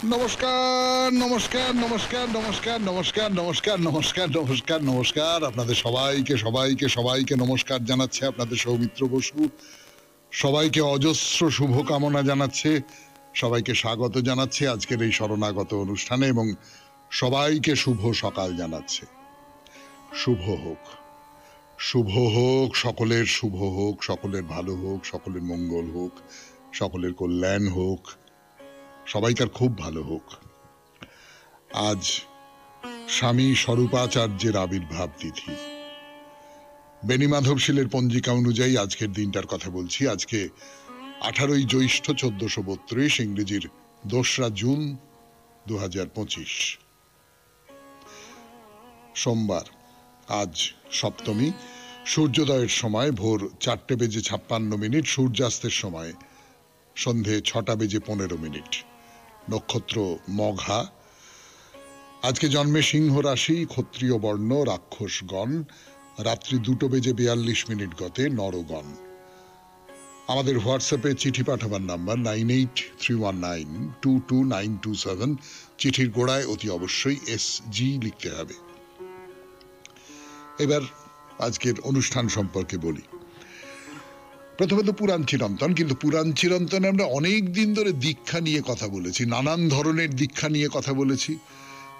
নমস্কার, নমস্কার, নমস্কার, নমস্কার, নমস্কার, নমস্কার, নমস্কার, নমস্কার, নমস্কার। আপনাদের সবাইকে সবাইকে সবাইকে নমস্কার জানাচ্ছে আপনাদের সৌমিত্র বসু। সবাইকে অজস্র শুভকামনা জানাচ্ছে, সবাইকে স্বাগত জানাচ্ছে আজকের এই শরণাগত অনুষ্ঠানে এবং সবাইকে শুভ সকাল জানাচ্ছে। শুভ হোক, শুভ হোক, সকলের শুভ হোক, সকলের ভালো হোক, সকলের মঙ্গল হোক, সকলের কল্যাণ হোক, সবাইকার খুব ভালো হোক। আজ স্বামী স্বরূপাচার্যের আবির্ভাব তিথি। বেণীমাধবশীলের পঞ্জিকা অনুযায়ী আজকের দিনটার কথা বলছি। আজকে 18ই জ্যৈষ্ঠ 1432, ইংরেজির 2রা জুন 2025, সোমবার। আজ সপ্তমী। সূর্যোদয়ের সময় ভোর 4:56, সূর্যাস্তের সময় সন্ধে 6:15। নক্ষত্র মঘা। আজকে জন্মে সিংহ রাশি, ক্ষত্রিয় বর্ণ, রাক্ষসগণ। রাত্রি 2:42 গতে নরগণ। আমাদের হোয়াটসঅ্যাপে চিঠি পাঠাবার নাম্বার 9831922927। চিঠির গোড়ায় অতি অবশ্যই SG লিখতে হবে। এবার আজকের অনুষ্ঠান সম্পর্কে বলি। প্রথমত পুরাণ চিরন্তন, কিন্তু পুরাণ চিরন্তনে আমরা অনেক দিন ধরে দীক্ষা নিয়ে কথা বলেছি, নানান ধরনের দীক্ষা নিয়ে কথা বলেছি।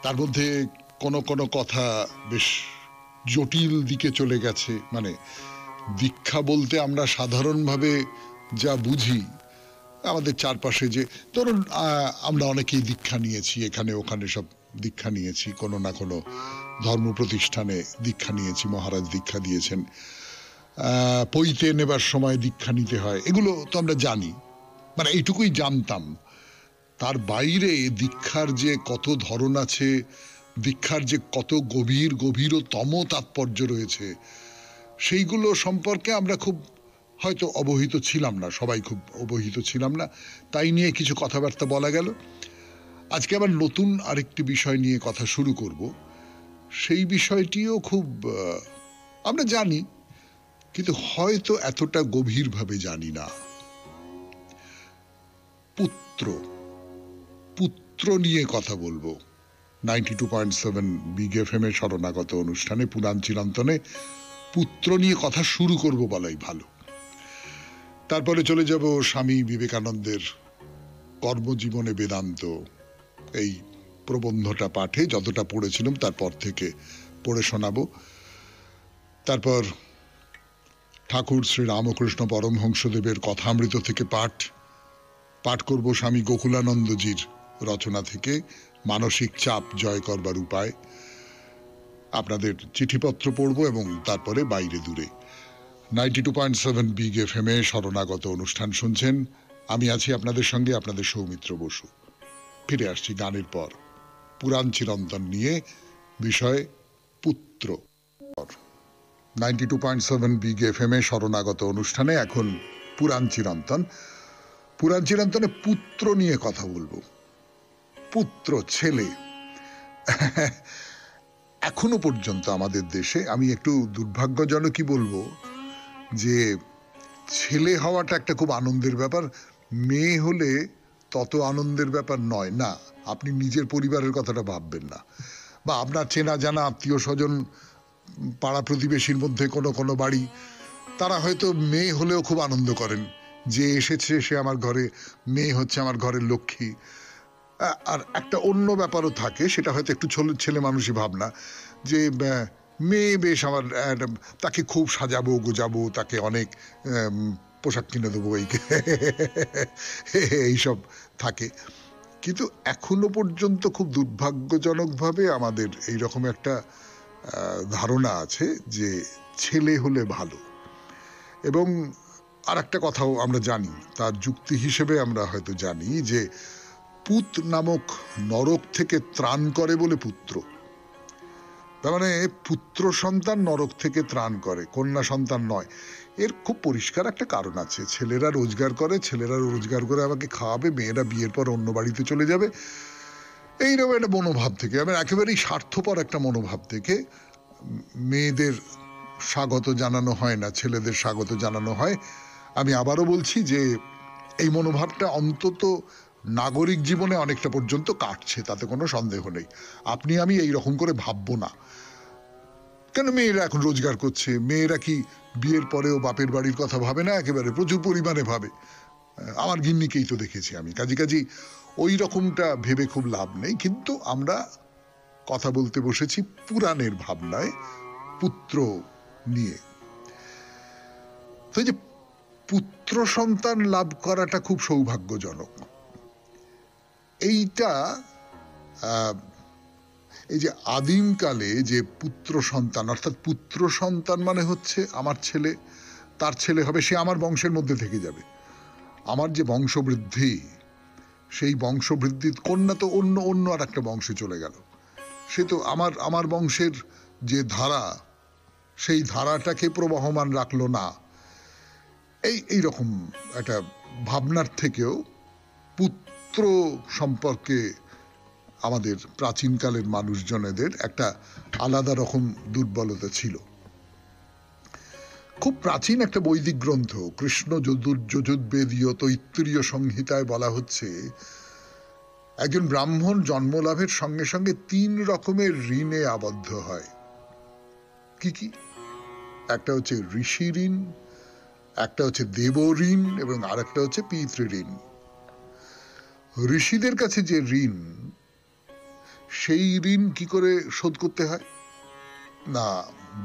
তার মধ্যে কোনো কোনো কথা বেশ জটিল দিকে চলে গেছে। মানে দীক্ষা বলতে আমরা সাধারণভাবে যা বুঝি, আমাদের চারপাশে যে ধরুন আমরা অনেকেই দীক্ষা নিয়েছি, এখানে ওখানে সব দীক্ষা নিয়েছি, কোনো না কোনো ধর্ম প্রতিষ্ঠানে দীক্ষা নিয়েছি, মহারাজ দীক্ষা দিয়েছেন, পৈতে নেবার সময় দীক্ষা নিতে হয়, এগুলো তো আমরা জানি, মানে এইটুকুই জানতাম। তার বাইরে দীক্ষার যে কত ধরন আছে, দীক্ষার যে কত গভীরতম তাৎপর্য রয়েছে, সেইগুলো সম্পর্কে আমরা খুব হয়তো অবহিত ছিলাম না, সবাই খুব অবহিত ছিলাম না। তাই নিয়ে কিছু কথাবার্তা বলা গেল। আজকে আবার নতুন আরেকটি বিষয় নিয়ে কথা শুরু করব। সেই বিষয়টিও খুব আমরা জানি, কিন্তু হয়তো এতটা গভীরভাবে জানি না। পুত্র নিয়ে কথা বলবো 92.7 বিগ FM এর শরণাগত অনুষ্ঠানে, পুরাণ চিরন্তনে পুত্র নিয়ে কথা শুরু করব বলাই ভালো। তারপরে চলে যাব স্বামী বিবেকানন্দের কর্মজীবনে বেদান্ত, এই প্রবন্ধটা পাঠে যতটা পড়েছিলাম তারপর থেকে পড়ে শোনাবো। তারপর ঠাকুর শ্রী রামকৃষ্ণ পরমহংসদেবের কথামৃত থেকে পাঠ করব স্বামী গোকুলানন্দজির রচনা থেকে, মানসিক চাপ জয় করবার উপায়। আপনাদের চিঠিপত্র পড়ব এবং তারপরে বাইরে দূরে। 92.7 বিগ FM এ শরণাগত অনুষ্ঠান শুনছেন। আমি আছি আপনাদের সঙ্গে, আপনাদের সৌমিত্র বসু। ফিরে আসছি গানের পর পুরাণ চিরন্তন নিয়ে, বিষয় পুত্র। 92.7 বিগ FM এ শরণাগত অনুষ্ঠানে এখন পুরাণ চিরন্তন। পুরাণ চিরন্তনে পুত্র নিয়ে কথা বলবো। পুত্র, ছেলে। এখনো পর্যন্ত আমাদের দেশে, আমি একটু দুর্ভাগ্যজনকই বলবো, যে ছেলে হওয়াটা একটা খুব আনন্দের ব্যাপার, মেয়ে হলে তত আনন্দের ব্যাপার নয়। না, আপনি নিজের পরিবারের কথাটা ভাববেন না, বা আপনার চেনা জানা আত্মীয় স্বজন, পাড়া প্রতিবেশীর মধ্যে কোনো কোনো বাড়ি, তারা হয়তো মেয়ে হলেও খুব আনন্দ করেন যে এসেছে সে আমার ঘরে, মেয়ে হচ্ছে আমার ঘরের লক্ষ্মী। আর একটা অন্য ব্যাপারও থাকে, সেটা হয়তো একটু ছেলে মানুষই ভাবনা, যে মেয়ে বেশ আমার, তাকে খুব সাজাবো গোজাবো, তাকে অনেক পোশাক কিনে দেবো, এইসব থাকে। কিন্তু এখনো পর্যন্ত খুব দুর্ভাগ্যজনকভাবে আমাদের এইরকম একটা ধারণা আছে যে ছেলে হলে ভালো। এবং আর একটা কথাও আমরা জানি, তার যুক্তি হিসেবে আমরা হয়তো জানি যে পুত নামক নরক থেকে ত্রাণ করে বলে পুত্র। তার মানে পুত্র সন্তান নরক থেকে ত্রাণ করে, কন্যা সন্তান নয়। এর খুব পরিষ্কার একটা কারণ আছে। ছেলেরা রোজগার করে আমাকে খাওয়াবে, মেয়েরা বিয়ের পর অন্য বাড়িতে চলে যাবে, এইরকম একটা মনোভাব থেকে, আমি একেবারেই স্বার্থপর একটা মনোভাব থেকে মেয়েদের স্বাগত জানানো হয় না, ছেলেদের স্বাগত জানানো হয়। আমি আবারও বলছি যে এই মনোভাবটা অন্তত নাগরিক জীবনে অনেকটা পর্যন্ত কাটছে, তাতে কোনো সন্দেহ নেই। আপনি আমি এই রকম করে ভাববো না। কেন, মেয়েরা এখন রোজগার করছে, মেয়েরা কি বিয়ের পরেও বাপের বাড়ির কথা ভাবে না? একেবারে প্রচুর পরিমাণে ভাবে। আমার গিন্নিকেই তো দেখেছি আমি। কাজী ওই রকমটা ভেবে খুব লাভ নেই। কিন্তু আমরা কথা বলতে বসেছি পুরাণের ভাবনায়, পুত্র নিয়ে। তো এই যে পুত্র সন্তান লাভ করাটা খুব সৌভাগ্যজনক। এইটা এই যে আদিমকালে যে পুত্র সন্তান, অর্থাৎ পুত্র সন্তান মানে হচ্ছে আমার ছেলে, তার ছেলে হবে, সে আমার বংশের মধ্যে থেকে যাবে। আমার যে বংশবৃদ্ধি, সেই বংশবৃদ্ধির কন্যা তো অন্য অন্য আর একটা বংশে চলে গেল। সে তো আমার বংশের যে ধারা, সেই ধারাটাকে প্রবহমান রাখলো না। এই রকম একটা ভাবনার থেকেও পুত্র সম্পর্কে আমাদের প্রাচীনকালের মানুষজনেদের একটা আলাদা রকম দুর্বলতা ছিল। খুব প্রাচীন একটা বৈদিক গ্রন্থ কৃষ্ণ যজুর্বেদীয় তৈত্তিরীয় সংহিতায় বলা হচ্ছে, একজন ব্রাহ্মণ জন্মলাভের সঙ্গে সঙ্গে 3 রকমের ঋণে আবদ্ধ হয়। কি কি? একটা হচ্ছে ঋষি ঋণ, একটা হচ্ছে দেব ঋণ, এবং আরেকটা হচ্ছে পিতৃঋণ। ঋষিদের কাছে যে ঋণ, সেই ঋণ কি করে শোধ করতে হয়? না,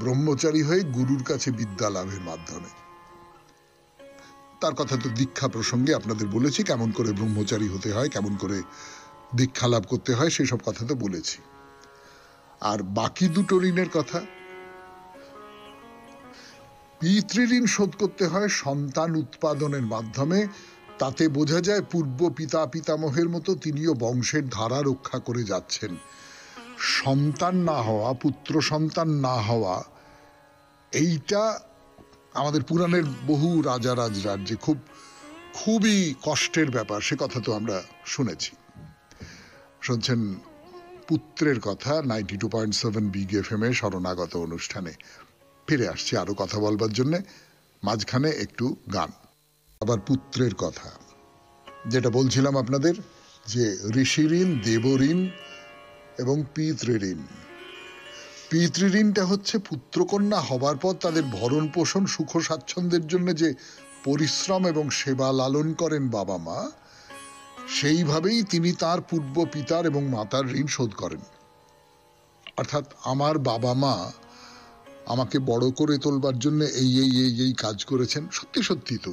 ব্রহ্মচারী হয়ে গুরুর কাছে বিদ্যা লাভের মাধ্যমে। তার কথা তো দীক্ষা প্রসঙ্গে আপনাদের বলেছি, কেমন করে ব্রহ্মচারী হতে হয়, কেমন করে দীক্ষা লাভ করতে হয়, সেসব কথা তো বলেছি। আর বাকি দুটো ঋণের কথা, পিতৃঋণ শোধ করতে হয় সন্তান উৎপাদনের মাধ্যমে। তাতে বোঝা যায় পূর্ব পিতা পিতামহের মতো তিনিও বংশের ধারা রক্ষা করে যাচ্ছেন। সন্তান না হওয়া, পুত্র সন্তান না হওয়া, এইটা আমাদের পুরাণের বহু রাজা রাজরাজ্যে খুবই কষ্টের ব্যাপার। সে কথা তো আমরা শুনেছি। শুনছেন পুত্রের কথা 92.7 বিগ FM এ শরণাগত অনুষ্ঠানে। ফিরে আসছি আরো কথা বলবার জন্যে, মাঝখানে একটু গান। আবার পুত্রের কথা যেটা বলছিলাম আপনাদের, যে ঋষি ঋণ, দেব ঋণ এবং পিতৃঋণ। পিতৃঋণটা হচ্ছে পুত্রকন্যা হবার পর তাদের ভরণ পোষণ, সুখ স্বাচ্ছন্দ্যের জন্য যে পরিশ্রম এবং সেবা লালন করেন বাবা মা, সেইভাবেই তিনি তার পূর্ব পিতার এবং মাতার ঋণ শোধ করেন। অর্থাৎ আমার বাবা মা আমাকে বড় করে তোলবার জন্য এই কাজ করেছেন। সত্যি সত্যি তো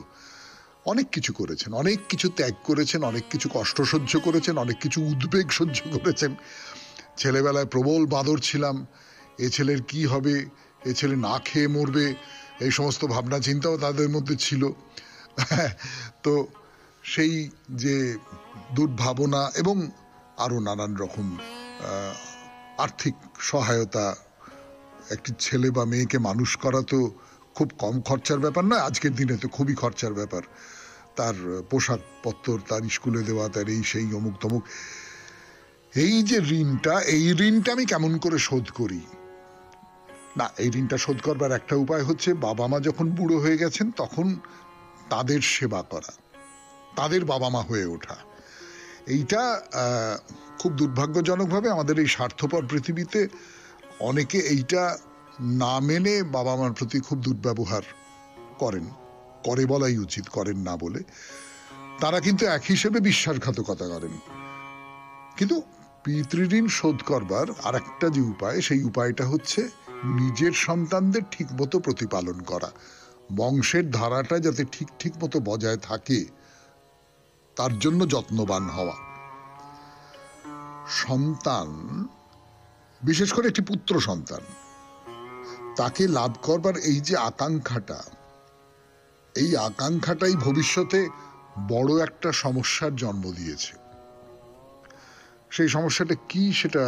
অনেক কিছু করেছেন, অনেক কিছু ত্যাগ করেছেন, অনেক কিছু কষ্ট সহ্য করেছেন, অনেক কিছু উদ্বেগ সহ্য করেছেন। ছেলেবেলায় প্রবল বাঁদর ছিলাম, এ ছেলের কি হবে, এ ছেলে না খেয়ে মরবে, এই সমস্ত ভাবনা চিন্তাও তাদের মধ্যে ছিল। তো সেই যে দুর্ভাবনা এবং আরো নানান রকম আর্থিক সহায়তা, একটি ছেলে বা মেয়েকে মানুষ করা তো খুব কম খরচার ব্যাপার নয়, আজকের দিনে তো খুবই খরচার ব্যাপার। তার পোশাক পত্তর, তার স্কুলে দেওয়া, তার এই সেই অমুক তমুক। এই যে ঋণটা, এই ঋণটা আমি কেমন করে শোধ করি? না, এই ঋণটা শোধ করবার একটা উপায় হচ্ছে বাবা মা যখন বুড়ো হয়ে গেছেন তখন তাদের সেবা করা, তাদের বাবা মা হয়ে ওঠা। এইটা খুব দুর্ভাগ্যজনকভাবে আমাদের এই স্বার্থপর পৃথিবীতে অনেকে এইটা না মেনে বাবা মার প্রতি খুব দুর্ব্যবহার করেন, করে বলাই উচিত, করেন না বলে। তারা কিন্তু এক হিসেবে বিশ্বাসঘাতকতা করেন। কিন্তু পিতৃঋণ শোধ করবার আর একটা যে উপায়, সেই উপায়টা হচ্ছে নিজের সন্তানদের ঠিক মতো প্রতিপালন করা, বংশের ধারাটা যাতে ঠিক মতো বজায় থাকে তার জন্য যত্নবান হওয়া। সন্তান, বিশেষ করে একটি পুত্র সন্তান, তাকে লাভ করবার এই যে আকাঙ্ক্ষাটা, এই আকাঙ্ক্ষাটাই ভবিষ্যতে বড় একটা সমস্যার জন্ম দিয়েছে। সেই সমস্যাটা কি সেটা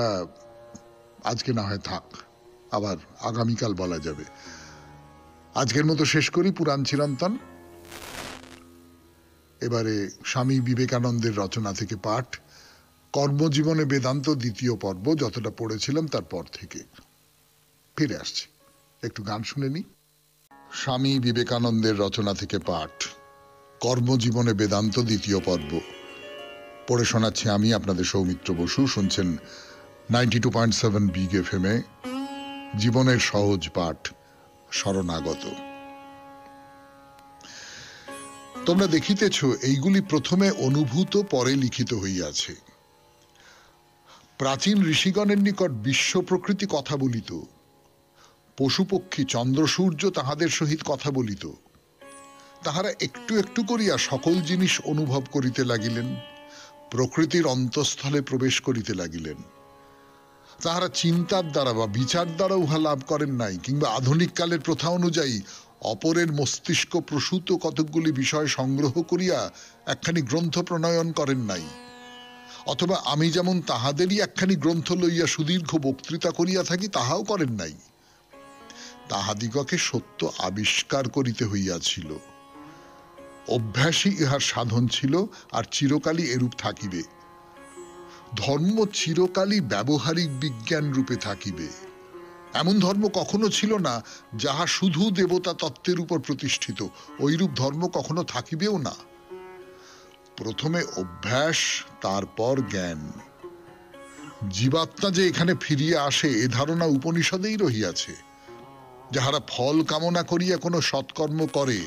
আজকে না হয় থাক, আবার আগামীকাল বলা যাবে। আজকের মতো শেষ করি পুরাণ চিরন্তন। এবারে স্বামী বিবেকানন্দের রচনা থেকে পাঠ, কর্মজীবনে বেদান্ত দ্বিতীয় পর্ব, যতটা পড়েছিলাম তারপর থেকে ফিরে আসছি। একটু গান শুনে নি। স্বামী বিবেকানন্দের রচনা থেকে পাঠ, কর্মজীবনে বেদান্ত দ্বিতীয় পর্ব। পড়ে শোনাচ্ছি আমি আপনাদের সৌমিত্র বসু। শুনছেন 92.7 বিগ এফএম এ জীবনের সহজ পাঠ শরণাগত। তোমরা দেখিতেছ এইগুলি প্রথমে অনুভূত পরে লিখিত হইয়াছে। প্রাচীন ঋষিগণের নিকট বিশ্ব প্রকৃতি কথা বলিত, পশুপক্ষী চন্দ্র সূর্য তাহাদের সহিত কথা বলিত। তাহারা একটু একটু করিয়া সকল জিনিস অনুভব করিতে লাগিলেন, প্রকৃতির অন্তঃস্থলে প্রবেশ করিতে লাগিলেন। তাহারা চিন্তার দ্বারা বা বিচার দ্বারা উহা লাভ করেন নাই, কিংবা আধুনিক কালের প্রথা অনুযায়ী অপরের মস্তিষ্ক প্রসূত কতকগুলি বিষয় সংগ্রহ করিয়া একখানি গ্রন্থ প্রণয়ন করেন নাই, অথবা আমি যেমন তাহাদেরই একখানি গ্রন্থ লইয়া সুদীর্ঘ বক্তৃতা করিয়া থাকি তাহাও করেন নাই। তাহাদিগকে সত্য আবিষ্কার করিতে হইয়াছিল। অভ্যাসই ইহার সাধন ছিল, আর চিরকালই এরূপ থাকিবে। ধর্ম চিরকালই ব্যবহারিক বিজ্ঞান রূপে থাকিবে। এমন ধর্ম কখনো ছিল না যাহা শুধু দেবতা তত্ত্বের উপর প্রতিষ্ঠিত, ওইরূপ ধর্ম কখনো থাকিবেও না। প্রথমে অভ্যাস, তারপর জ্ঞান। জীবাত্মা যে এখানে ফিরিয়া আসে এ ধারণা উপনিষদেই রহিয়াছে। যাহারা ফল কামনা করিয়া কোনো সৎকর্ম করে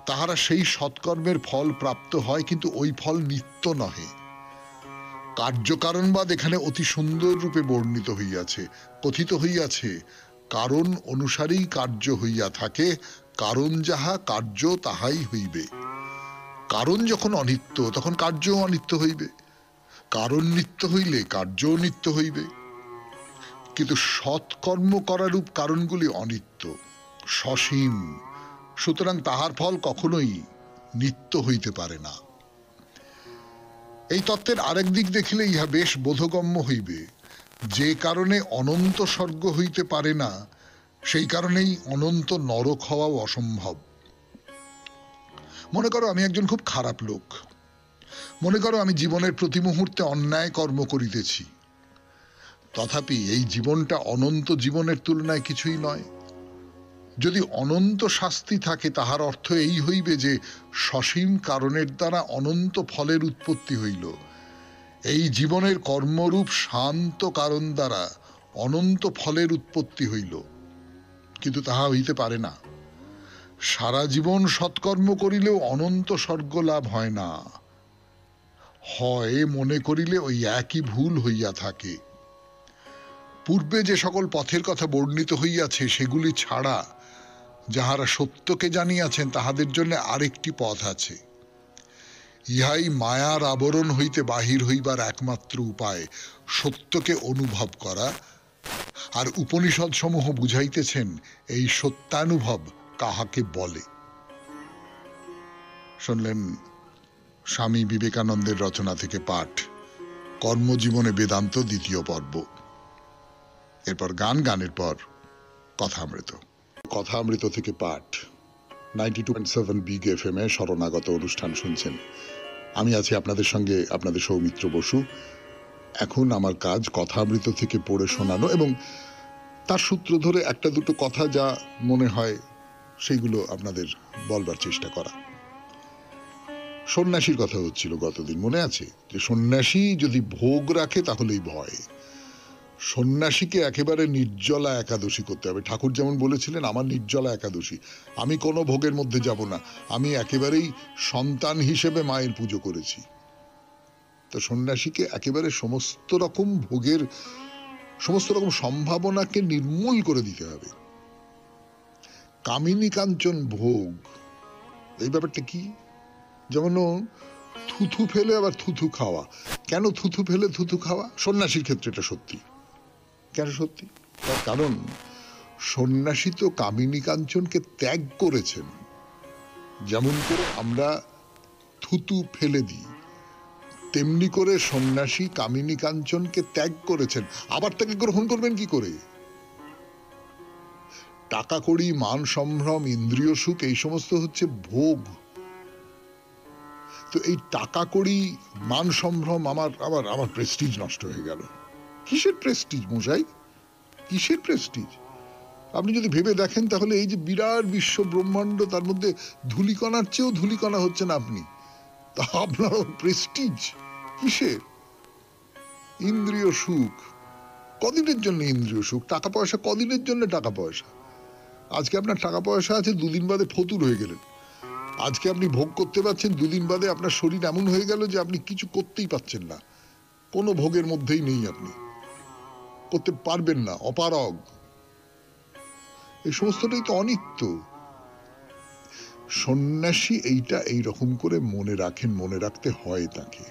তাহারা সেই সৎকর্মের ফল প্রাপ্ত হয়, কিন্তু ওই ফল নিত্য নহে। কার্যকারণবাদ এখানে অতি সুন্দর রূপে বর্ণিত হইয়াছে। কথিত হইয়াছে, কারণ অনুসারেই কার্য হইয়া থাকে, কারণ যাহা কার্য তাহাই হইবে। কারণ যখন অনিত্য তখন কার্যও অনিত্য হইবে, কারণ নিত্য হইলে কার্যও নিত্য হইবে। কিন্তু সৎকর্ম করারূপ কারণগুলি অনিত্য, সসীম, সুতরাং তাহার ফল কখনোই নিত্য হইতে পারে না। এই তত্ত্বের আরেক দিক দেখিলে ইহা বেশ বোধগম্য হইবে। যে কারণে অনন্ত স্বর্গ হইতে পারে না, সেই কারণেই অনন্ত নরক হওয়াও অসম্ভব। মনে করো আমি একজন খুব খারাপ লোক। মনে করো আমি জীবনের প্রতি মুহূর্তে অন্যায় কর্ম করিতেছি। তথাপি এই জীবনটা অনন্ত জীবনের তুলনায় কিছুই নয়। যদি অনন্ত শাস্তি থাকে তাহার অর্থ এই হইবে যে সসীম কারণের দ্বারা অনন্ত ফলের উৎপত্তি হইল। এই জীবনের কর্মরূপ শান্ত কারণ দ্বারা অনন্ত ফলের উৎপত্তি হইল, কিন্তু তাহা হইতে পারে না। সারা জীবন সৎকর্ম করিলেও অনন্ত স্বর্গ লাভ হয় না। হয় মনে করিলে ওই একই ভুল হইয়া থাকে। পূর্বে যে সকল পথের কথা বর্ণিত হইয়াছে সেগুলি ছাড়া যাহারা সত্যকে জানিয়াছেন তাহাদের জন্য আরেকটি পথ আছে। ইহাই মায়ার আবরণ হইতে বাহির হইবার একমাত্র উপায়, সত্যকে অনুভব করা। আর উপনিষদ সমূহ বুঝাইতেছেন এই সত্যানুভব কাহাকে বলে। শুনলেন স্বামী বিবেকানন্দের রচনা থেকে পাঠ, কর্মজীবনে বেদান্ত দ্বিতীয় পর্ব। এরপর গান, গানের পর কথামৃত। কথামৃত থেকে পাঠ 92.7 বিগ এফএম এ শরণাগত অনুষ্ঠান শুনছেন। আমি আছি আপনাদের সঙ্গে, আপনাদের সৌমিত্র বসু। এখন আমার কাজ কথামৃত থেকে পড়ে শোনানো এবং তার সূত্র ধরে একটা দুটো কথা যা মনে হয় সেইগুলো আপনাদের বলবার চেষ্টা করা। সন্ন্যাসীর কথা হচ্ছিল গতদিন, মনে আছে? যে সন্ন্যাসী যদি ভোগ রাখে তাহলেই ভয়। সন্ন্যাসীকে একেবারে নির্জলা একাদশী করতে হবে। ঠাকুর যেমন বলেছিলেন, আমার নির্জলা একাদশী, আমি কোনো ভোগের মধ্যে যাব না, আমি একেবারেই সন্তান হিসেবে মায়ের পুজো করেছি। তো সন্ন্যাসীকে একেবারে সমস্ত রকম ভোগের, সমস্ত রকম সম্ভাবনাকে নির্মূল করে দিতে হবে। কামিনী কাঞ্চন ভোগ, এই ব্যাপারটা কি? যেমন থুথু ফেলে আবার থুথু খাওয়া। কেন থুথু ফেলে থুথু খাওয়া? সন্ন্যাসীর ক্ষেত্রে এটা সত্যি। কেন সত্যি? তার কারণ সন্ন্যাসী তো কামিনী কাঞ্চনকে ত্যাগ করেছেন। যেমন করে আমরা থুতু ফেলে দিই, তেমনি করে সন্ন্যাসী কামিনী কাঞ্চনকে ত্যাগ করেছেন। আবার তাকে গ্রহণ করবেন কি করে? টাকা কড়ি, মান সম্ভ্রম, ইন্দ্রিয় সুখ, এই সমস্ত হচ্ছে ভোগ। তো এই টাকা কড়ি, মান সম্ভ্রম, আমার প্রেস্টিজ নষ্ট হয়ে গেল। কিসের প্রেস্টিজ মশাই? কিসের প্রেস্টিজ? আপনি যদি ভেবে দেখেন তাহলে এই যে বিরাট বিশ্ব ব্রহ্মাণ্ড, তার মধ্যে ধূলিকণার চেয়েও ধূলিকণা হচ্ছেন আপনি, তা আপনার প্রেস্টিজ। কিসের ইন্দ্রিয় সুখ? কদিনের জন্য ইন্দ্রিয় সুখ? টাকা পয়সা কদিনের জন্য টাকা পয়সা? আজকে আপনার টাকা পয়সা আছে, দুদিন বাদে ফতুর হয়ে গেলেন। আজকে আপনি ভোগ করতে পারছেন, দুদিন বাদে আপনার শরীর এমন হয়ে গেল যে আপনি কিছু করতেই পারছেন না, কোনো ভোগের মধ্যেই নেই, আপনি করতে পারবেন না, অপারগ। এই সমস্তটাই তো অনিত্য। সন্ন্যাসী এইটা এইরকম করে মনে রাখেন, মনে রাখতে হয় তাকে।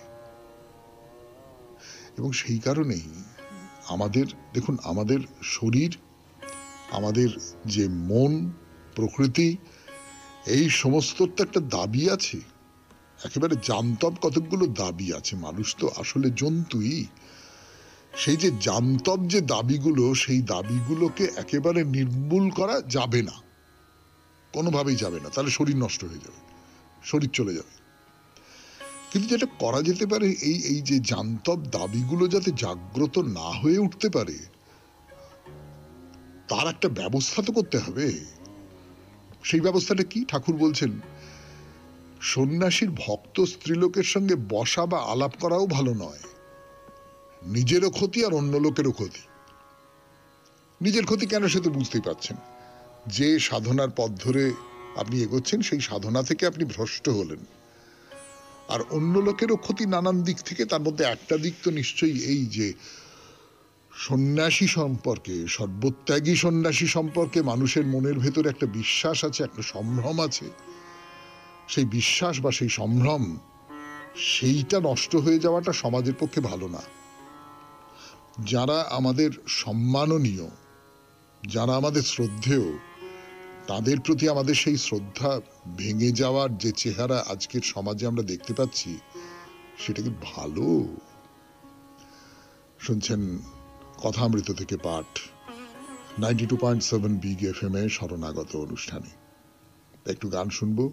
এবং সেই কারণেই আমাদের দেখুন, আমাদের শরীর, আমাদের যে মন, প্রকৃতি, এই সমস্ত তো একটা দাবি আছে, একেবারে জান্তব কতকগুলো দাবি আছে। মানুষ তো আসলে জন্তুই। সেই যে জান্তব যে দাবিগুলো, সেই দাবিগুলোকে একেবারে নির্মূল করা যাবে না, কোনোভাবেই যাবে না, তাহলে শরীর নষ্ট হয়ে যাবে, শরীর চলে যাবে। কিন্তু যেটা করা যেতে পারে, এই যে জান্তব দাবিগুলো যাতে জাগ্রত না হয়ে উঠতে পারে, তার একটা ব্যবস্থা তো করতে হবে। সেই ব্যবস্থাটা কি? ঠাকুর বলছেন, সন্ন্যাসীর ভক্ত স্ত্রীলোকের সঙ্গে বসা বা আলাপ করাও ভালো নয়। নিজেরও ক্ষতি আর অন্য লোকেরও ক্ষতি। নিজের ক্ষতি কেন, সে তো বুঝতেই পারছেন। যে সাধনার পথ ধরে আপনি এগোচ্ছেন, সেই সাধনা থেকে আপনি ভ্রষ্ট হলেন। আর অন্য লোকেরও ক্ষতি নানান দিক থেকে। তার মধ্যে একটা দিক তো নিশ্চয়ই এই যে সন্ন্যাসী সম্পর্কে, সর্বত্যাগী সন্ন্যাসী সম্পর্কে মানুষের মনের ভেতরে একটা বিশ্বাস আছে, একটা সম্ভ্রম আছে। সেই বিশ্বাস বা সেই সম্ভ্রম, সেইটা নষ্ট হয়ে যাওয়াটা সমাজের পক্ষে ভালো না। যারা আমাদের সম্মাননীয়, যারা আমাদের শ্রদ্ধেয়, তাদের প্রতি আমাদের সেই শ্রদ্ধা ভেঙে যাওয়ার যে চেহারা আজকের সমাজে আমরা দেখতে পাচ্ছি, সেটা কি ভালো? শুনছেন কথামৃত থেকে পাঠ, 92.7 বিগ এফএম এ শরণাগত অনুষ্ঠানে। একটু গান শুনবো,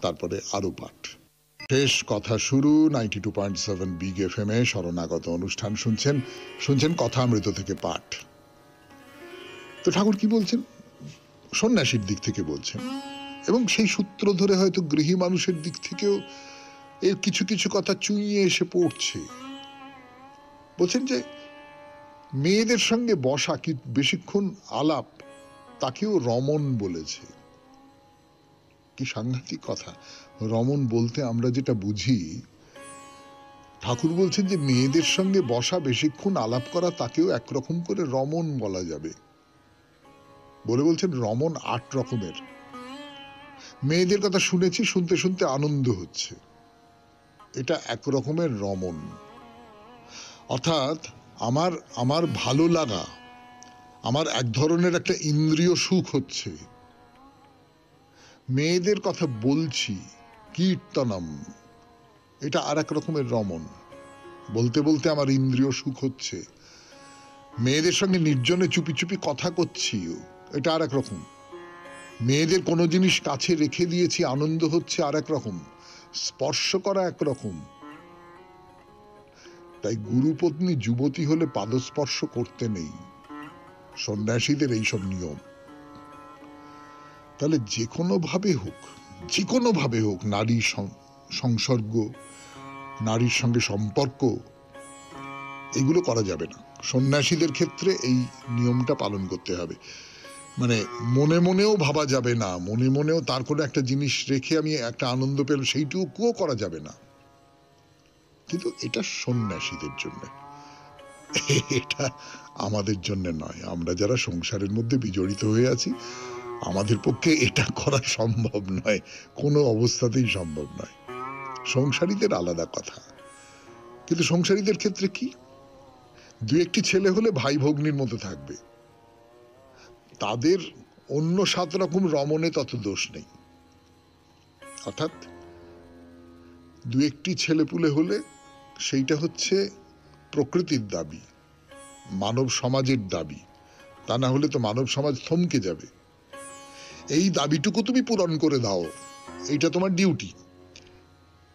তারপরে আরো পাঠ। শেষ কথা শুরু 92.7 বিগ এফএম এ শরণাগত অনুষ্ঠান শুনছেন কথামৃত থেকে পাঠ। তো ঠাকুর কি বলছেন? সন্ন্যাসীর দিক থেকে বলছেন, এবং সেই সূত্র ধরে হয়তো গৃহী মানুষের দিক থেকেও এর কিছু কিছু কথা চুইয়ে এসে পড়ছে। বলছেন যে মেয়েদের সঙ্গে বসা, কি বেশিক্ষণ আলাপ, তাকেও রমণ বলেছে। কি সাংঘাতিক কথা! রমণ বলতে আমরা যেটা বুঝি, ঠাকুর বলছেন যে মেয়েদের সঙ্গে বসা, বেশিক্ষণ আলাপ করা, তাকেও একরকম করে রমণ বলা যাবে বলে বলছেন রমণ 8 রকমের। মেয়েদের কথা শুনেছি, শুনতে শুনতে আনন্দ হচ্ছে, এটা এক রকমের রমণ। অর্থাৎ আমার ভালো লাগা, আমার এক ধরনের একটা ইন্দ্রিয় সুখ হচ্ছে। মেয়েদের কথা বলছি, কীর্তনম, এটা আর এক রকমের রমণ। বলতে বলতে আমার ইন্দ্রিয় সুখ হচ্ছে। মেয়েদের সঙ্গে নির্জনে চুপি চুপি কথা করছি, এটা আর এক রকম। মেয়েদের কোনো জিনিস কাছে রেখে দিয়েছি, আনন্দ হচ্ছে, আর এক রকম। স্পর্শ করা এক রকম। তাই গুরুপত্নী যুবতী হলে পাদস্পর্শ করতে নেই, সন্ন্যাসীদের এইসব নিয়ম। তাহলে যে কোনো ভাবে হোক নারী সংসর্গ, নারীর সঙ্গে সম্পর্ক, এগুলো করা যাবে না। সন্ন্যাসীদের ক্ষেত্রে এই নিয়মটা পালন করতে হবে। মানে মনে মনেও ভাবা যাবে না, মনে মনেও তার কোনো একটা জিনিস রেখে আমি একটা আনন্দ পেলাম, সেইটুকুও করা যাবে না। কিন্তু এটা সন্ন্যাসীদের জন্য, এটা আমাদের জন্য নয়। আমরা যারা সংসারের মধ্যে বিজড়িত হয়ে আছি, আমাদের পক্ষে এটা করা সম্ভব নয়, কোনো অবস্থাতেই সম্ভব নয়। সংসারীদের আলাদা কথা। কিন্তু সংসারীদের ক্ষেত্রে কি, 2-1টি ছেলে হলে ভাই ভগ্নির মতো থাকবে, তাদের অন্য 7 রকম রমণে তত দোষ নেই। অর্থাৎ 2-1টি ছেলেপুলে হলে সেইটা হচ্ছে প্রকৃতির দাবি, মানব সমাজের দাবি। তা না হলে তো মানব সমাজ থমকে যাবে। এই দাবিটুকু তুমি পূরণ করে দাও, এইটা তোমার ডিউটি,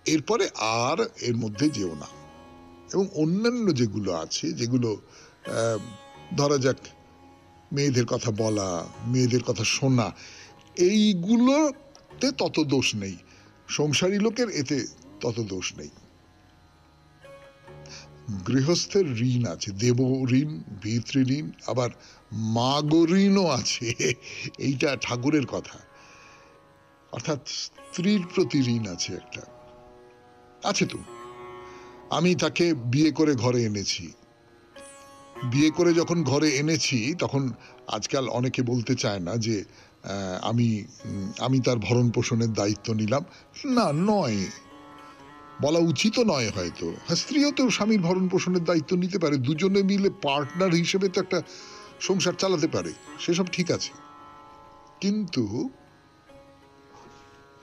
এরপরে আর এর মধ্যে যেও না। এবং অন্যান্য যেগুলো আছে, যেগুলো ধরা যাক মেয়েদের কথা বলা, মেয়েদের কথা শোনা, এইগুলোতে তত দোষ নেই। সংসারী লোকের এতে তত দোষ নেই। গৃহস্থের ঋণ আছে, দেব ঋণ, পিতৃঋণ, আবার মাগো ঋণও আছে। এইটা ঠাকুরের কথা। অর্থাৎ স্ত্রীর প্রতি ঋণ আছে একটা, আছে তো। আমি তাকে বিয়ে করে ঘরে এনেছি, বিয়ে করে যখন ঘরে এনেছি তখন আজকাল অনেকে বলতে চায় না যে আমি আমি তার ভরণ পোষণের দায়িত্ব নিলাম। না, নয়, বলা উচিত নয় হয়তো। হ্যাঁ, স্ত্রীও তো স্বামীর ভরণ পোষণের দায়িত্ব নিতে পারে, দুজনে মিলে পার্টনার হিসেবে তো একটা সংসার চালাতে পারে, সেসব ঠিক আছে। কিন্তু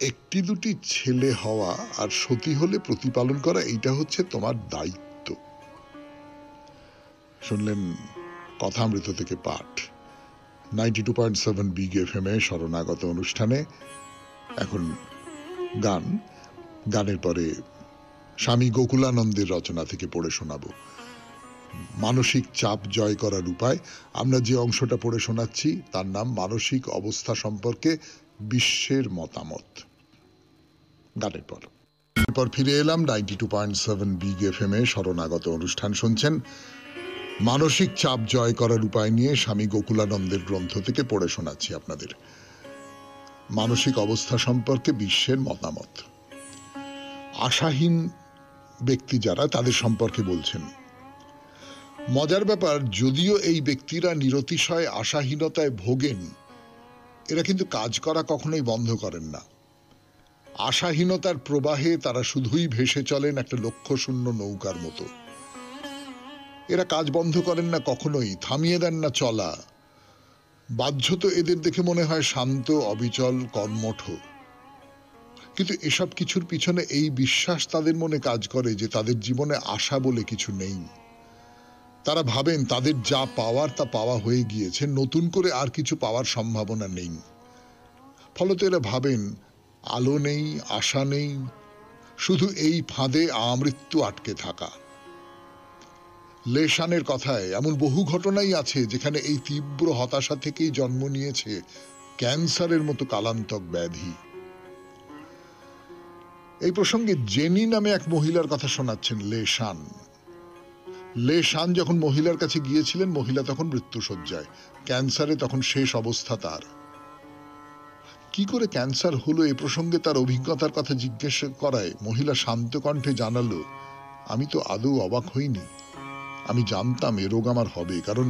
একটি দুটি ছেলে হওয়া আর সতী হলে প্রতিপালন করা, এইটা হচ্ছে তোমার দায়িত্ব। শুনলেন কথামৃত থেকে পাঠ, 92.7 বিগ এফএম এ শরণাগত অনুষ্ঠানে। এখন গান, গানের পরে স্বামী গোকুলানন্দের রচনা থেকে পড়ে শোনাবো মানসিক চাপ জয় করার উপায়। আমরা যে অংশটা পড়ে শোনাচ্ছি তার নাম মানসিক অবস্থা সম্পর্কে বিশ্বের মতামত। গানের পর ফিরে এলাম 92.7 বিগ এফএম এ শরণাগত অনুষ্ঠান শুনছেন। মানসিক চাপ জয় করার উপায় নিয়ে স্বামী গোকুলানন্দের গ্রন্থ থেকে পড়ে শোনাচ্ছি আপনাদের মানসিক অবস্থা সম্পর্কে বিশ্বের মতামত। আশাহীন ব্যক্তি যারা, তাদের সম্পর্কে বলছেন। মজার ব্যাপার, যদিও এই ব্যক্তিরা নিরতিশয় আশাহীনতায় ভোগেন, এরা কিন্তু কাজ করা কখনোই বন্ধ করেন না। আশাহীনতার প্রবাহে তারা শুধুই ভেসে চলেন একটা লক্ষ্যশূন্য নৌকার মতো। এরা কাজ বন্ধ করেন না কখনোই, থামিয়ে দেন না চলা। বাহ্যত এদের দেখে মনে হয় শান্ত, অবিচল, কর্মঠ, কিন্তু এসব কিছুর পিছনে এই বিশ্বাস তাদের মনে কাজ করে যে তাদের জীবনে আশা বলে কিছু নেই। তারা ভাবেন তাদের যা পাওয়ার তা পাওয়া হয়ে গিয়েছে, নতুন করে আর কিছু পাওয়ার সম্ভাবনা নেই। ফলত এরা ভাবেন আলো নেই, আশা নেই, শুধু এই ফাঁদে আমৃত্যু আটকে থাকা। লেশানের কথায় এমন বহু ঘটনাই আছে যেখানে এই তীব্র হতাশা থেকেই জন্ম নিয়েছে ক্যান্সারের মতো কালান্তক ব্যাধি। এই প্রসঙ্গে জেনি নামে এক মহিলার কথা শোনাচ্ছেন লেশান। লেশান যখন মহিলার কাছে গিয়েছিলেন, মহিলা তখন মৃত্যুশয্যায়, ক্যান্সারে তখন শেষ অবস্থা তার। কি করে ক্যান্সার হলো এ প্রসঙ্গে তার অভিজ্ঞতার কথা জিজ্ঞেস করায় মহিলা শান্ত কণ্ঠে জানালো, আমি তো আদৌ অবাক হইনি। আমি জানতাম এ রোগ আমার হবে, কারণ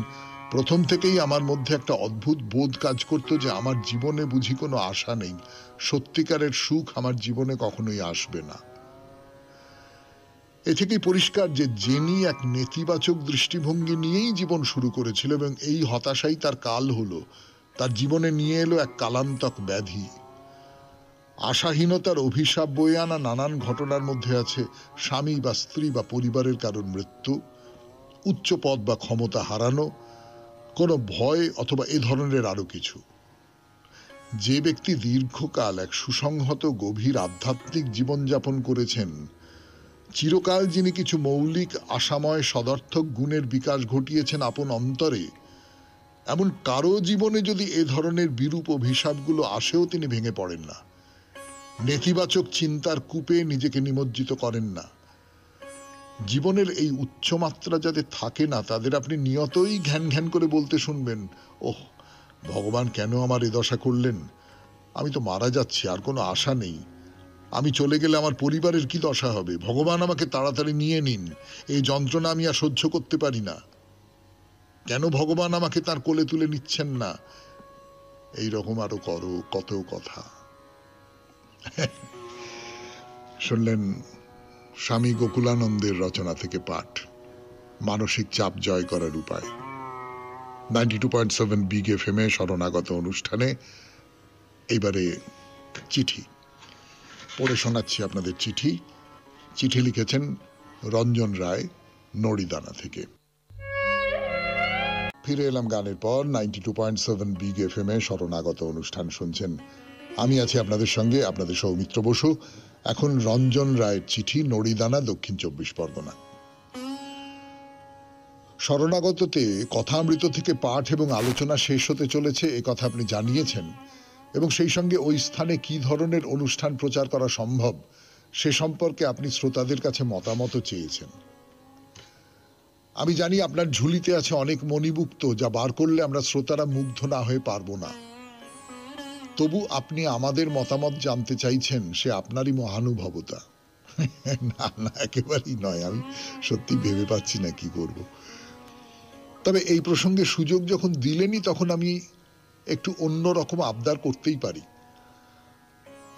প্রথম থেকেই আমার মধ্যে একটা অদ্ভুত বোধ কাজ করত যে আমার জীবনে বুঝি কোনো আশা নেই, সত্যিকারের সুখ আমার জীবনে কখনোই আসবে না। এ থেকেই পরিষ্কার যে জেনি এক নেতিবাচক দৃষ্টিভঙ্গি নিয়েই জীবন শুরু করেছিল, এবং এই হতাশাই তার কাল হলো, তার জীবনে নিয়ে এলো এক কালান্তক ব্যাধি। আশাহীনতার অভিশাপ বয়ে আনা নানান ঘটনার মধ্যে আছে স্বামী বা স্ত্রী বা পরিবারের কারোর মৃত্যু, উচ্চ পদ বা ক্ষমতা হারানো, কোনো ভয় অথবা এ ধরনের আরো কিছু। যে ব্যক্তি দীর্ঘকাল এক সুসংহত গভীর আধ্যাত্মিক জীবনযাপন করেছেন, চিরকাল যিনি কিছু মৌলিক আশাময় সদর্থক গুণের বিকাশ ঘটিয়েছেন আপন অন্তরে, এমন কারো জীবনে যদি এ ধরনের বিরূপ অভিশাপগুলো আসেও তিনি ভেঙে পড়েন না, নেতিবাচক চিন্তার কূপে নিজেকে নিমজ্জিত করেন না। জীবনের এই উচ্চমাত্রা যাদের থাকে না, তাদের আপনি নিয়তই ঘ্যান ঘ্যান করে বলতে শুনবেন, ওহ ভগবান কেন আমার এ দশা করলেন, আমি তো মারা যাচ্ছি, আর কোনো আশা নেই, আমি চলে গেলে আমার পরিবারের কি দশা হবে, ভগবান আমাকে তাড়াতাড়ি নিয়ে নিন, এই যন্ত্রণা আমি আর সহ্য করতে পারি না, কেন ভগবান আমাকে তার কোলে তুলে নিচ্ছেন না, এই রকম আরো কত কথা। শুনলেন স্বামী গোকুলানন্দের রচনা থেকে পাঠ, মানসিক চাপ জয় করার উপায়। 92.7 বিগ এফএম এ শরণাগত অনুষ্ঠানে এইবারে চিঠি পড়ে শোনাচ্ছি আপনাদের চিঠি। চিঠি লিখেছেন রঞ্জন রায়, নড়িদানা থেকে। ফিরে এলাম গানের পর। 92.7 বিগ এফএম এ শরণাগত অনুষ্ঠান শুনছেন। আমি আছি আপনাদের সঙ্গে, আপনাদের সৌমিত্র বসু। এখন রঞ্জন রায়ের চিঠি, নড়িদানা, দক্ষিণ 24 পরগনা। শরণাগততে কথামৃত থেকে পাঠ এবং আলোচনা শেষ হতে চলেছে, এ কথা আপনি জানিয়েছেন, এবং সেই সঙ্গে ওই স্থানে কি ধরনের অনুষ্ঠান প্রচার করা সম্ভব সে সম্পর্কে আপনি শ্রোতাদের কাছে মতামত চেয়েছেন। আমি জানি আপনার ঝুলিতে আছে অনেক মণিমুক্ত, যা বার করলে আমরা শ্রোতারা মুগ্ধ না হয়ে পারবো না। তবু আপনি আমাদের মতামত জানতে চাইছেন, সে আপনারই মহানুভবতা। না না, একেবারেই নয়। আমি সত্যি ভেবে পাচ্ছি না কি করব। তবে এই প্রসঙ্গে সুযোগ যখন দিলেনই, তখন আমি একটু অন্যরকম আবদার করতেই পারি।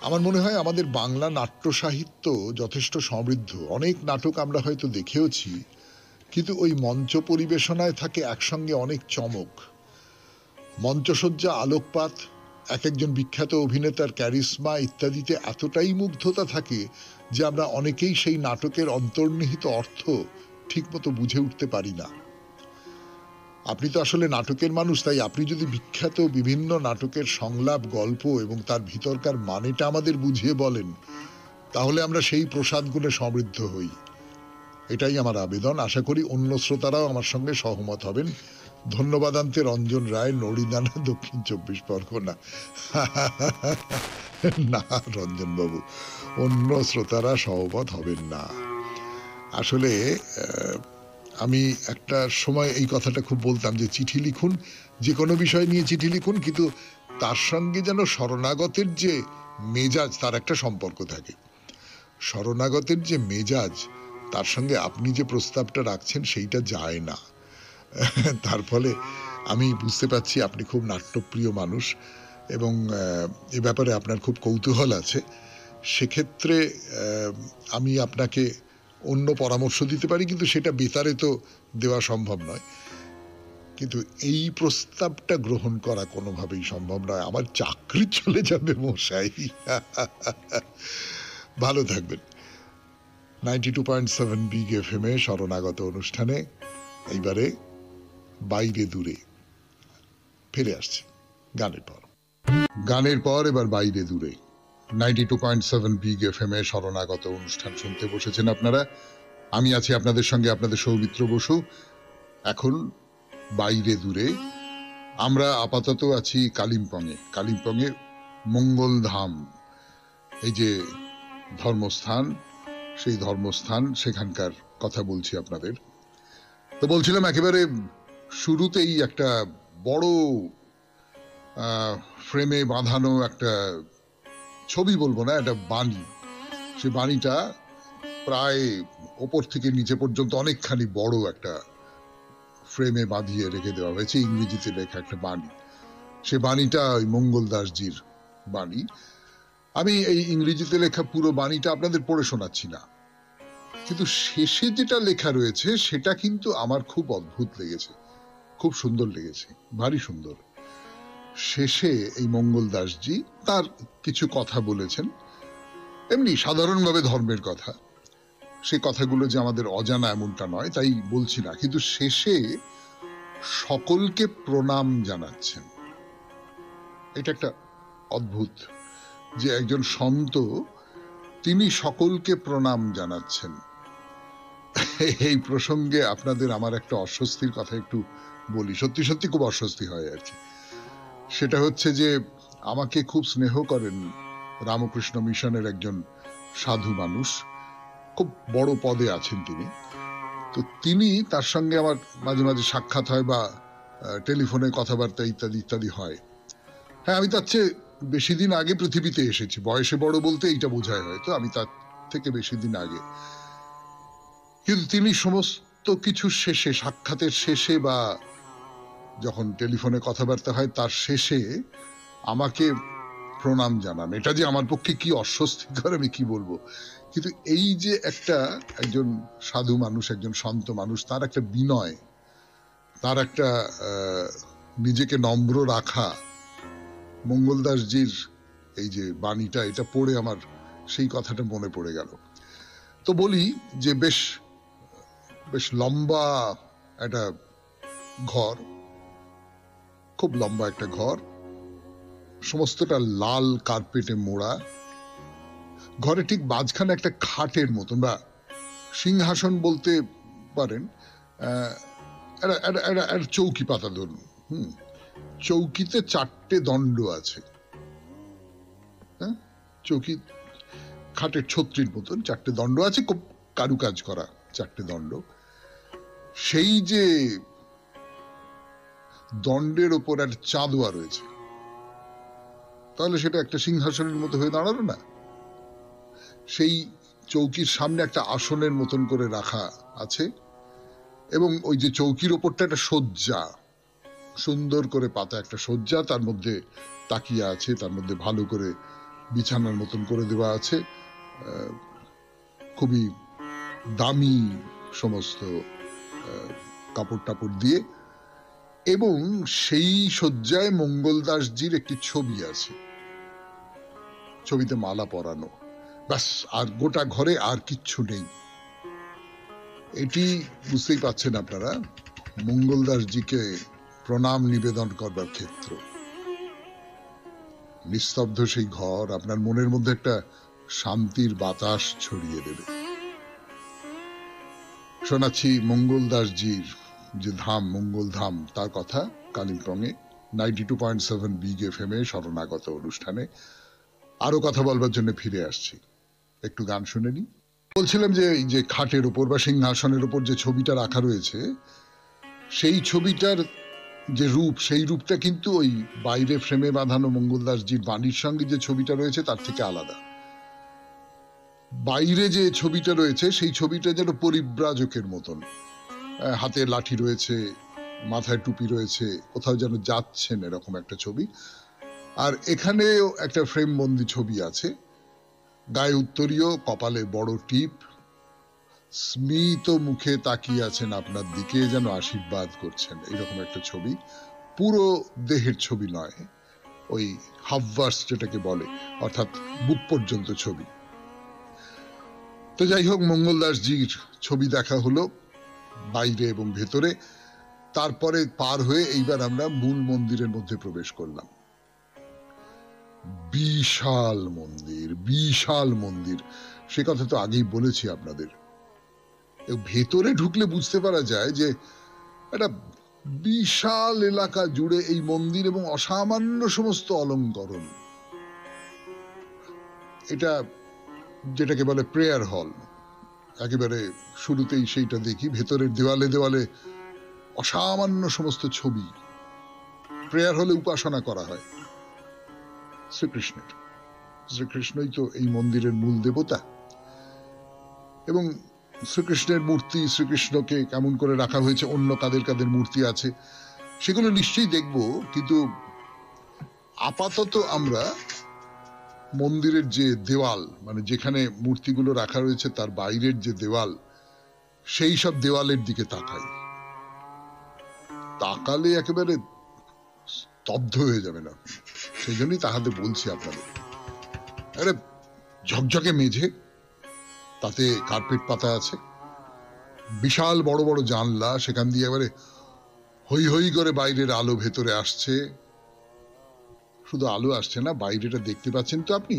আমার মনে হয় আমাদের বাংলা নাট্য সাহিত্য যথেষ্ট সমৃদ্ধ। অনেক নাটক আমরা হয়তো দেখেওছি, কিন্তু ওই মঞ্চ পরিবেশনায় থাকে একসঙ্গে অনেক চমক। মঞ্চসজ্জা, আলোকপাত, এক একজন বিখ্যাত অভিনেতার ক্যারিসমা ইত্যাদিতে এতটাই মুগ্ধতা থাকে যে আমরা অনেকেই সেই নাটকের অন্তর্নিহিত অর্থ ঠিকমতো বুঝে উঠতে পারি না। আপনি তো আসলে নাটকের মানুষ, তাই আপনি যদি বিখ্যাত বিভিন্ন নাটকের সংলাপ, গল্প এবং তার ভিতরকার মানেটা আমাদের বুঝিয়ে বলেন, তাহলে আমরা সেই প্রসাদ গুণে সমৃদ্ধ হই। এটাই আমার আবেদন। আশা করি অন্য শ্রোতারাও আমার সঙ্গে সহমত হবেন। ধন্যবাদান্তে রঞ্জন রায়, নড়িদানা, দক্ষিণ 24 পরগনা। না রঞ্জন বাবু, অন্য শ্রোতারা সহমত হবেন না। আসলে আমি একটা সময় এই কথাটা খুব বলতাম যে চিঠি লিখুন, যে কোনো বিষয় নিয়ে চিঠি লিখুন, কিন্তু তার সঙ্গে যেন শরণাগতের যে মেজাজ, তার একটা সম্পর্ক থাকে। শরণাগতের যে মেজাজ, তার সঙ্গে আপনি যে প্রস্তাবটা রাখছেন সেইটা যায় না। তার ফলে আমি বুঝতে পারছি আপনি খুব নাট্যপ্রিয় মানুষ এবং এ ব্যাপারে আপনার খুব কৌতূহল আছে। সেক্ষেত্রে আমি আপনাকে অন্য পরামর্শ দিতে পারি, কিন্তু সেটা বেতারে তো দেওয়া সম্ভব নয়। কিন্তু এই প্রস্তাবটা গ্রহণ করা কোনোভাবেই সম্ভব নয়। আমার চাকরি চলে যাবে মশাই। ভালো থাকবেন। 92.7 বিগ এফএম এ শরণাগত অনুষ্ঠানে এইবারে বাইরে দূরে ফিরে আসছে গানের পর এবার বাইরে দূরে 92.7 বিগ এফএম এ শরণাগত অনুষ্ঠান শুনতে বসেছেন আপনারা। আমি আছি আপনাদের সঙ্গে, আপনাদের সৌমিত্র বসু। এখন বাইরে দূরে আমরা আপাতত আছি কালিম্পংয়ে মঙ্গলধাম, এই যে ধর্মস্থান, সেই ধর্মস্থান, সেখানকার কথা বলছি আপনাদের। তো বলছিলাম একেবারে শুরুতেই একটা বড় ফ্রেমে বাঁধানো একটা ছবি বলবো না, একটা বাণী। সে বাণীটা প্রায় ওপর থেকে নিচে পর্যন্ত অনেকখানি বড় একটা ফ্রেমে বাঁধিয়ে রেখে দেওয়া হয়েছে, ইংরেজিতে লেখা একটা বাণী। সে বাণীটা ওই মঙ্গল দাসজির বাণী। আমি এই ইংরেজিতে লেখা পুরো বাণীটা আপনাদের পড়ে শোনাচ্ছি না, কিন্তু শেষে যেটা লেখা রয়েছে সেটা কিন্তু আমার খুব অদ্ভুত লেগেছে, খুব সুন্দর লেগেছে, ভারী সুন্দর। শেষে এই মঙ্গল দাসজি তার কিছু কথা বলেছেন, এমনি সাধারণভাবে ধর্মের কথা। সে কথাগুলো যে আমাদের অজানা এমনটা নয়, তাই বলছি না, কিন্তু শেষে সকলকে প্রণাম জানাচ্ছেন। এটা একটা অদ্ভুত যে একজন সন্ত তিনি সকলকে প্রণাম জানাচ্ছেন। এই প্রসঙ্গে আপনাদের আমার একটা অস্বস্তির কথা একটু বলি, সত্যি সত্যি খুব অস্বস্তি হয় আর কি। সেটা হচ্ছে যে আমাকে খুব স্নেহ করেন রামকৃষ্ণ মিশনের একজন সাধু মানুষ, খুব বড় পদে আছেন তিনি। তো তিনি, তার সঙ্গে আমার মাঝে মাঝে সাক্ষাৎ হয় বা টেলিফোনে কথাবার্তা ইত্যাদি ইত্যাদি হয়। হ্যাঁ, আমি তার চেয়ে বেশি দিন আগে পৃথিবীতে এসেছি, বয়সে বড় বলতে এইটা বোঝায়, হয়তো আমি তার থেকে বেশি দিন আগে। কিন্তু তিনি সমস্ত কিছু শেষে, সাক্ষাতের শেষে বা যখন টেলিফোনে কথাবার্তা হয় তার শেষে আমাকে প্রণাম জানান। এটা যে আমার পক্ষে কি অস্বস্তিকর আমি কি বলবো। কিন্তু এই যে একজন সাধু মানুষ, একজন সন্ত মানুষ, তার একটা বিনয়, তার একটা নিজেকে নম্র রাখা, মঙ্গলদাসজির এই যে বাণীটা, এটা পড়ে আমার সেই কথাটা মনে পড়ে গেল। তো বলি যে বেশ বেশ লম্বা একটা ঘর, খুব লম্বা একটা ঘর, সমস্তটা লাল কার্পেটে মোড়া। ঘরে ঠিক মাঝখানে একটা খাটের মতন বা সিংহাসন বলতে পারেন, একটা চৌকি পাতা ধরুন। চৌকিতে 4টে দণ্ড আছে। হ্যাঁ, চৌকি খাটের ছত্রির মতন 4টে দণ্ড আছে, খুব কারুকাজ করা 4টে দণ্ড। সেই যে দণ্ডের ওপর একটা চাঁদোয়া রয়েছে, তাহলে সেটা একটা সিংহাসনের মতো হয়ে দাঁড়ালো না? সেই চৌকির সামনে একটা আসনের মতন করে রাখা আছে, এবং ওই যে চৌকির ওপরটা একটা শয্যা, সুন্দর করে পাতা একটা শয্যা, তার মধ্যে তাকিয়া আছে, তার মধ্যে ভালো করে বিছানার মতন করে দেওয়া আছে, খুবই দামি সমস্ত কাপড় টাপড় দিয়ে, এবং সেই শয্যায় মঙ্গলদাসজির একটি ছবি আছে, ছবিতে মালা পরানো, ব্যাস, আর গোটা ঘরে আর কিচ্ছু নেই। এটি বুঝতেই পাচ্ছেন আপনারা, মঙ্গলদাসজিকে প্রণাম নিবেদন করবার ক্ষেত্র। নিস্তব্ধ সেই ঘর আপনার মনের মধ্যে একটা শান্তির বাতাস ছড়িয়ে দেবে। শোনাচ্ছি মঙ্গলদাসজির যে ধাম, মঙ্গল ধাম, তার কথা কালিম্পংয়ে 92.7 বিগ FM এ শরণাগত অনুষ্ঠানে। আরো কথা বলবার জন্য ফিরে আসছি, একটু গান শুনে নি। বলছিলাম যে এই যে খাটের উপর বা সিংহাসনের উপর যে ছবিটা রাখা রয়েছে, সেই ছবিটার যে রূপ, সেই রূপটা কিন্তু ওই বাইরে ফ্রেমে বাঁধানো মঙ্গলদাসজির বাণীর সঙ্গে যে ছবিটা রয়েছে তার থেকে আলাদা। বাইরে যে ছবিটা রয়েছে সেই ছবিটা যেন পরিব্রাজকের মতন, হাতে লাঠি রয়েছে, মাথায় টুপি রয়েছে, কোথাও যেন যাচ্ছেন, এরকম একটা ছবি। আর এখানেও একটা ফ্রেম বন্দি ছবি আছে, গায়ে উত্তরীয়, কপালে বড় টিপ, স্মিত মুখে তাকিয়ে আছেন আপনার দিকে, যেন আশীর্বাদ করছেন, এইরকম একটা ছবি। পুরো দেহের ছবি নয়, ওই হাফভার্স যেটাকে বলে, অর্থাৎ বুক পর্যন্ত ছবি। তো যাই হোক, মঙ্গলদাসজির ছবি দেখা হলো বাইরে এবং ভেতরে। তারপরে পার হয়ে এইবার আমরা মূল মন্দিরের মধ্যে প্রবেশ করলাম। বিশাল মন্দির, বিশাল মন্দির, সে কথা তো আগেই বলেছি আপনাদের। ভেতরে ঢুকলে বুঝতে পারা যায় যে একটা বিশাল এলাকা জুড়ে এই মন্দির এবং অসামান্য সমস্ত অলঙ্করণ। এটা যেটাকে বলে প্রেয়ার হল, একেবারে শুরুতেই সেইটা দেখি, ভেতরের দেওয়ালে দেওয়ালে অসামান্য সমস্ত ছবি। প্রেয়ার হলে উপাসনা করা হয় শ্রীকৃষ্ণের, শ্রীকৃষ্ণই তো এই মন্দিরের মূল দেবতা। এবং শ্রীকৃষ্ণের মূর্তি, শ্রীকৃষ্ণকে কেমন করে রাখা হয়েছে, অন্য কাদের কাদের মূর্তি আছে, সেগুলো নিশ্চয়ই দেখব। কিন্তু আপাতত আমরা মন্দিরের যে দেওয়াল, মানে যেখানে মূর্তিগুলো রাখা রয়েছে তার বাইরের যে দেওয়াল, সেই সব দেওয়ালের দিকে তাকাই। তাকালে একেবারে স্তব্ধ হয়ে যাবে না, সেই জন্যই তাহাতে বলছি আপনাদের। আরে ঝকঝকে মেঝে, তাতে কার্পেট পাতা আছে, বিশাল বড় বড় জানলা, সেখান দিয়ে এবারে হই হই করে বাইরের আলো ভেতরে আসছে। শুধু আলো আসছে না, বাইরেটা দেখতে পাচ্ছেন তো আপনি,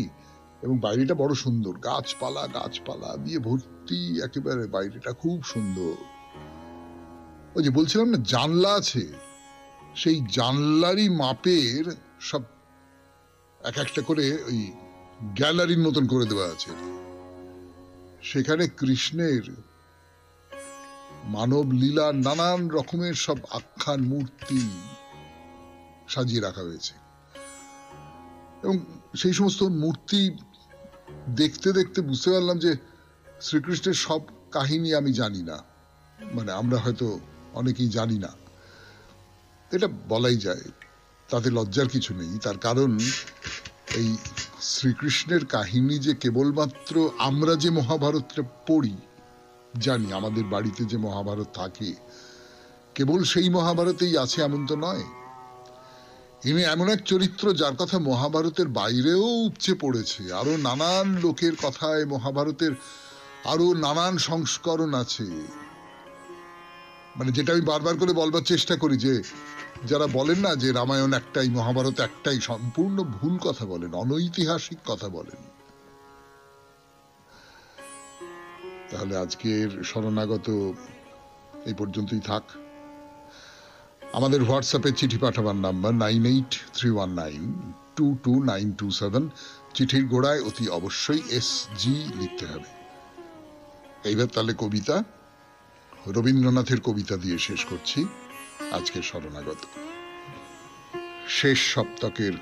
এবং বাইরেটা বড় সুন্দর, গাছপালা গাছপালা দিয়ে ভর্তি, একেবারে বাইরেটা খুব সুন্দর। ওই যে বলছিলাম না জানলা আছে, সেই জানলারই মাপের সব এক একটা করে ওই গ্যালারির মতন করে দেওয়া আছে। সেখানে কৃষ্ণের মানব লীলার নানান রকমের সব আখ্যান, মূর্তি সাজিয়ে রাখা হয়েছে। এবং সেই সমস্ত মূর্তি দেখতে দেখতে বুঝতে পারলাম যে শ্রীকৃষ্ণের সব কাহিনী আমি জানি না, মানে আমরা হয়তো অনেকেই জানি না। এটা বলাই যায়, তাতে লজ্জার কিছু নেই। তার কারণ এই শ্রীকৃষ্ণের কাহিনী যে কেবলমাত্র আমরা যে মহাভারতটা পড়ি, জানি, আমাদের বাড়িতে যে মহাভারত থাকে, কেবল সেই মহাভারতেই আছে এমন তো নয়। ইনি এমন এক চরিত্র যার কথা মহাভারতের বাইরেও উপচে পড়েছে। আরো নানান লোকের কথায় মহাভারতের আরো নানান সংস্করণ আছে। মানে যেটা আমি বারবার করে বলবার চেষ্টা করি, যে যারা বলেন না যে রামায়ণ একটাই, মহাভারত একটাই, সম্পূর্ণ ভুল কথা বলেন, অনৈতিহাসিক কথা বলেন। তাহলে আজকের শরণাগত এই পর্যন্তই থাক। আমাদের হোয়াটসঅ্যাপে চিঠি পাঠাবার নাম্বার 9831922927। চিঠির গোড়ায় অতি অবশ্যই SG লিখতে হবে। এইবার তাহলে কবিতা। রবীন্দ্রনাথের কবিতা দিয়ে শেষ করছি আজকে শরণাগত। শেষ সপ্তকের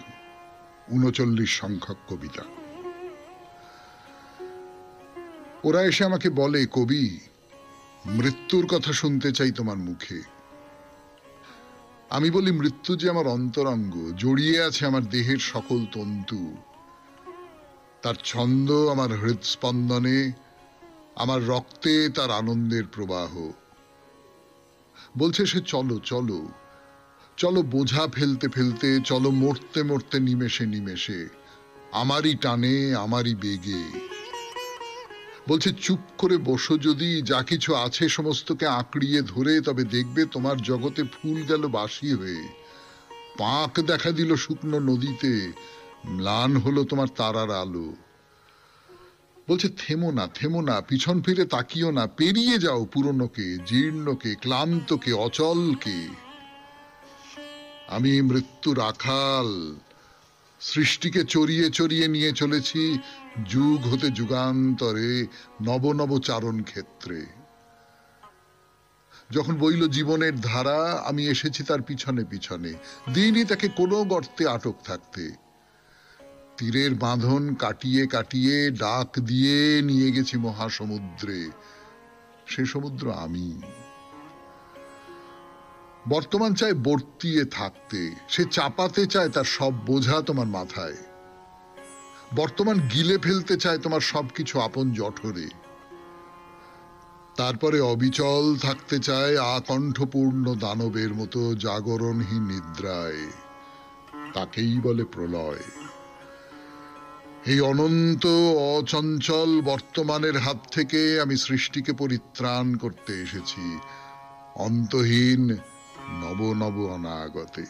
৩৯ সংখ্যক কবিতা। ওরা এসে আমাকে বলে, কবি, মৃত্যুর কথা শুনতে চাই তোমার মুখে। আমি বলি, মৃত্যু যে আমার অন্তরঙ্গ, জড়িয়ে আছে আমার দেহের সকল তন্তু। তার ছন্দ আমার হৃদস্পন্দনে, আমার রক্তে তার আনন্দের প্রবাহ। বলছে সে, চলো চলো চলো, বোঝা ফেলতে ফেলতে, চলো মরতে মরতে নিমেষে নিমেষে, আমারই টানে আমারই বেগে। বলছে, চুপ করে বসো যদি, যা কিছু আছে সমস্তকে আঁকড়িয়ে ধরে, তবে দেখবে তোমার জগতে ফুল গেল বাসি হয়ে, পাঁক দেখা দিল শুকনো নদীতে, ম্লান হলো তোমার তারার আলো। বলছে, থেমো না থেমো না, পিছন ফিরে তাকিও না, পেরিয়ে যাও পুরনোকে, জীর্ণকে, ক্লান্তকে, অচলকে। আমি মৃত্যু রাখাল, সৃষ্টিকে চড়িয়ে চড়িয়ে নিয়ে চলেছি যুগ হতে যুগান্তরে নব নব চারণ ক্ষেত্রে। যখন বইল জীবনের ধারা, আমি এসেছি তার পিছনে পিছনে, দিনই তাকে কোনো গর্তে আটক থাকতে। তীরের বাঁধন কাটিয়ে কাটিয়ে ডাক দিয়ে নিয়ে গেছি মহাসমুদ্রে, সে সমুদ্র আমি। বর্তমান চায় বর্তিয়ে থাকতে, সে চাপাতে চায় তার সব বোঝা তোমার মাথায়। বর্তমান গিলে ফেলতে চায় তোমার সবকিছু আপন জঠরে। তারপরে অবিচল থাকতে চায় আকণ্ঠপূর্ণ দানবের মতো জাগরণহীন নিদ্রায়। তাকেই বলে প্রলয়। এই অনন্ত অচঞ্চল বর্তমানের হাত থেকে আমি সৃষ্টিকে পরিত্রাণ করতে এসেছি অন্তহীন নব নব অনাগতে।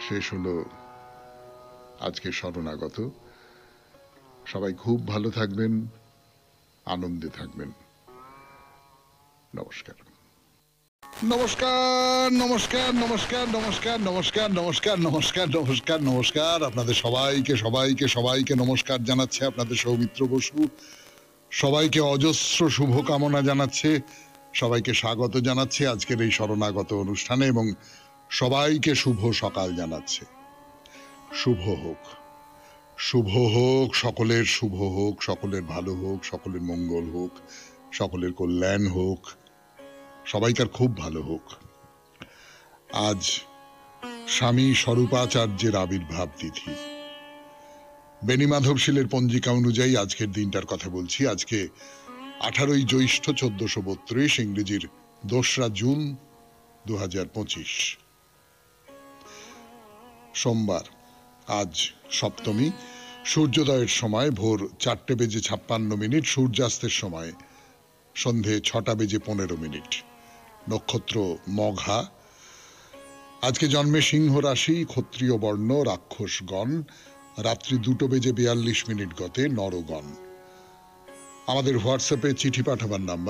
শেষ হলো আজকে শরণাগত। সবাই খুব ভালো থাকবেন, আনন্দে থাকবেন। নমস্কার। নমস্কার নমস্কার নমস্কার নমস্কার নমস্কার নমস্কার নমস্কার নমস্কার নমস্কার। আপনাদের সবাইকে সবাইকে সবাইকে নমস্কার জানাচ্ছে আপনাদের সৌমিত্র বসু। সবাইকে অজস্র শুভকামনা জানাচ্ছে, সবাইকে স্বাগত জানাচ্ছে আজকের এই শরণাগত অনুষ্ঠানে, এবং সবাইকে শুভ সকাল জানাচ্ছে। শুভ হোক, শুভ হোক, সকলের শুভ হোক, সকলের ভালো হোক, সকলের মঙ্গল হোক, সকলের কল্যাণ হোক, সবাইকার খুব ভালো হোক। আজ স্বামী স্বরূপাচার্যের আবির্ভাব তিথি। বেণীমাধবশীলের পঞ্জিকা অনুযায়ী আজকের দিনটার কথা বলছি। আজকে 18ই জ্যৈষ্ঠ 1432, ইংরেজির 2রা জুন 2025, সোমবার। আজ সপ্তমী। সূর্যোদয়ের সময় ভোর 4:56, সূর্যাস্তের সময় সন্ধে 6:15। নক্ষত্র মঘা। আজকে জন্মে সিংহ রাশি, ক্ষত্রিয় বর্ণ, রাক্ষসগণ। রাত্রি 2:42 গতে নরগণ। আমাদের হোয়াটসঅ্যাপে চিঠি পাঠাবার নাম্বার